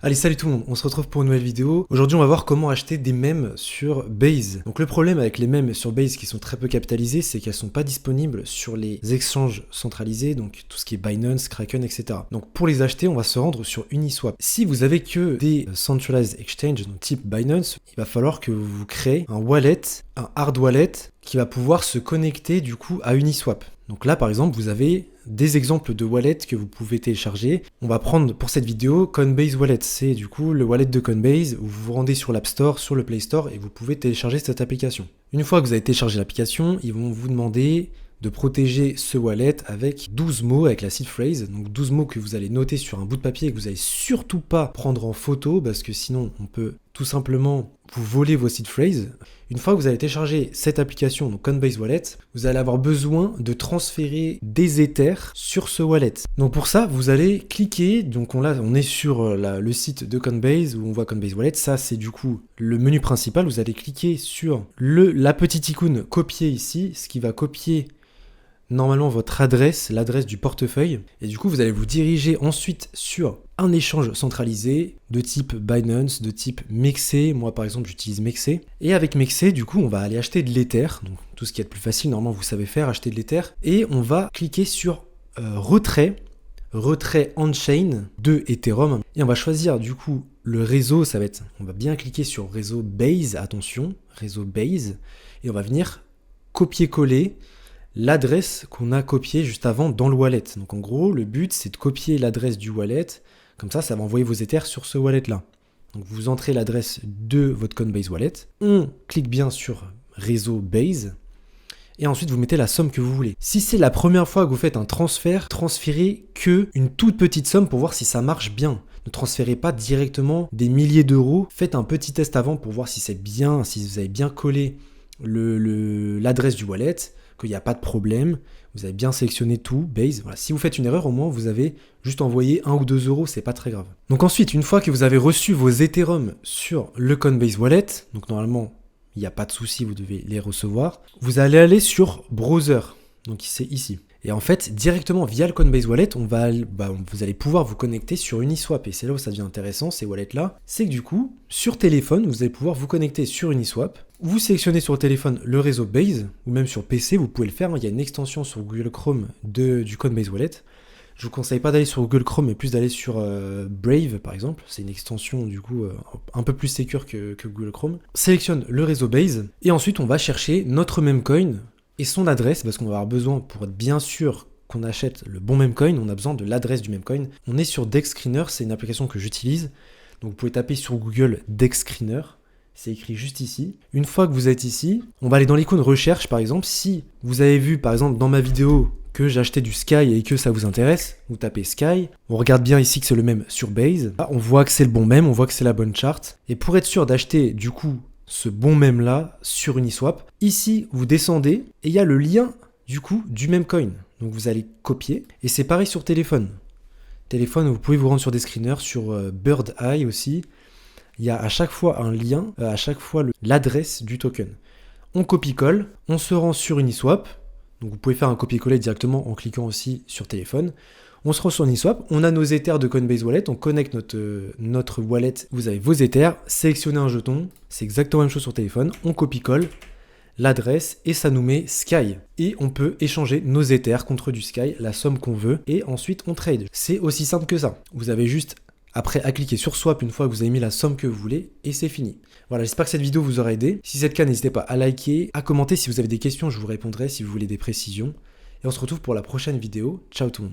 Allez, salut tout le monde, on se retrouve pour une nouvelle vidéo. Aujourd'hui, on va voir comment acheter des mèmes sur Base. Donc le problème avec les mèmes sur Base qui sont très peu capitalisées, c'est qu'elles sont pas disponibles sur les exchanges centralisés, donc tout ce qui est Binance, Kraken, etc. Donc pour les acheter, on va se rendre sur Uniswap. Si vous avez que des centralized exchanges, donc type Binance, il va falloir que vous créez un wallet, un hard wallet, qui va pouvoir se connecter du coup à Uniswap. Donc là, par exemple, vous avez des exemples de wallets que vous pouvez télécharger. On va prendre pour cette vidéo Coinbase Wallet. C'est du coup le wallet de Coinbase où vous vous rendez sur l'App Store, sur le Play Store et vous pouvez télécharger cette application. Une fois que vous avez téléchargé l'application, ils vont vous demander de protéger ce wallet avec 12 mots, avec la seed phrase. Donc 12 mots que vous allez noter sur un bout de papier et que vous n'allez surtout pas prendre en photo parce que sinon on peut tout simplement vous voler vos seed phrases. Une fois que vous avez téléchargé cette application, donc Coinbase Wallet, vous allez avoir besoin de transférer des Ethers sur ce wallet. Donc pour ça, vous allez cliquer, donc on est sur le site de Coinbase où on voit Coinbase Wallet. Ça, c'est du coup le menu principal. Vous allez cliquer sur la petite icône copier ici, ce qui va copier normalement votre adresse, l'adresse du portefeuille. Et du coup, vous allez vous diriger ensuite sur un échange centralisé de type Binance, de type Mexer. Moi, par exemple, j'utilise Mexer. Et avec Mexer, du coup, on va aller acheter de l'Ether. Donc, tout ce qui est le plus facile, normalement, vous savez faire, acheter de l'Ether. Et on va cliquer sur retrait on-chain de Ethereum. Et on va choisir, du coup, le réseau. On va bien cliquer sur réseau Base. Attention, réseau Base. Et on va venir copier-coller l'adresse qu'on a copiée juste avant dans le wallet. Donc en gros, le but, c'est de copier l'adresse du wallet. Comme ça va envoyer vos Ethers sur ce wallet-là. Donc vous entrez l'adresse de votre Coinbase Wallet. On clique bien sur réseau Base. Et ensuite, vous mettez la somme que vous voulez. Si c'est la première fois que vous faites un transfert, transférez que une toute petite somme pour voir si ça marche bien. Ne transférez pas directement des milliers d'euros. Faites un petit test avant pour voir si c'est bien, si vous avez bien collé l'adresse du wallet, qu'il n'y a pas de problème, vous avez bien sélectionné tout, Base. Voilà. Si vous faites une erreur, au moins vous avez juste envoyé 1 ou 2 euros, c'est pas très grave. Donc ensuite, une fois que vous avez reçu vos Ethereum sur le Coinbase Wallet, donc normalement il n'y a pas de souci, vous devez les recevoir, vous allez aller sur Browser, donc c'est ici. Et en fait, directement via le Coinbase Wallet, vous allez pouvoir vous connecter sur Uniswap. Et c'est là où ça devient intéressant, ces wallets-là. C'est que du coup, sur téléphone, vous allez pouvoir vous connecter sur Uniswap. Vous sélectionnez sur le téléphone le réseau Base, ou même sur PC, vous pouvez le faire. Il y a une extension sur Google Chrome du Coinbase Wallet. Je vous conseille pas d'aller sur Google Chrome, mais plus d'aller sur Brave, par exemple. C'est une extension, du coup, un peu plus sécure que Google Chrome. Sélectionne le réseau Base, et ensuite, on va chercher notre memecoin et son adresse, parce qu'on va avoir besoin, pour être bien sûr qu'on achète le bon memecoin, on a besoin de l'adresse du memecoin. On est sur DexScreener, c'est une application que j'utilise. Donc vous pouvez taper sur Google DexScreener, c'est écrit juste ici. Une fois que vous êtes ici, on va aller dans l'icône recherche par exemple. Si vous avez vu par exemple dans ma vidéo que j'ai acheté du Sky et que ça vous intéresse, vous tapez Sky. On regarde bien ici que c'est le même sur Base. Là, on voit que c'est le bon mème, on voit que c'est la bonne charte. Et pour être sûr d'acheter du coup ce bon mème là sur Uniswap, ici vous descendez et il y a le lien du coup du memecoin. Donc vous allez copier et c'est pareil sur téléphone. Téléphone, vous pouvez vous rendre sur des screeners, sur Bird Eye aussi. Il y a à chaque fois un lien, à chaque fois l'adresse du token. On copie-colle, on se rend sur Uniswap. Donc vous pouvez faire un copier-coller directement en cliquant aussi sur téléphone. On se rend sur Uniswap, on a nos Ethers de Coinbase Wallet, on connecte notre wallet, vous avez vos Ethers, sélectionnez un jeton, c'est exactement la même chose sur téléphone, on copie-colle l'adresse et ça nous met Sky. Et on peut échanger nos Ethers contre du Sky, la somme qu'on veut, et ensuite on trade. C'est aussi simple que ça. Vous avez juste après à cliquer sur Swap une fois que vous avez mis la somme que vous voulez, et c'est fini. Voilà, j'espère que cette vidéo vous aura aidé. Si c'est le cas, n'hésitez pas à liker, à commenter si vous avez des questions, je vous répondrai si vous voulez des précisions. Et on se retrouve pour la prochaine vidéo. Ciao tout le monde.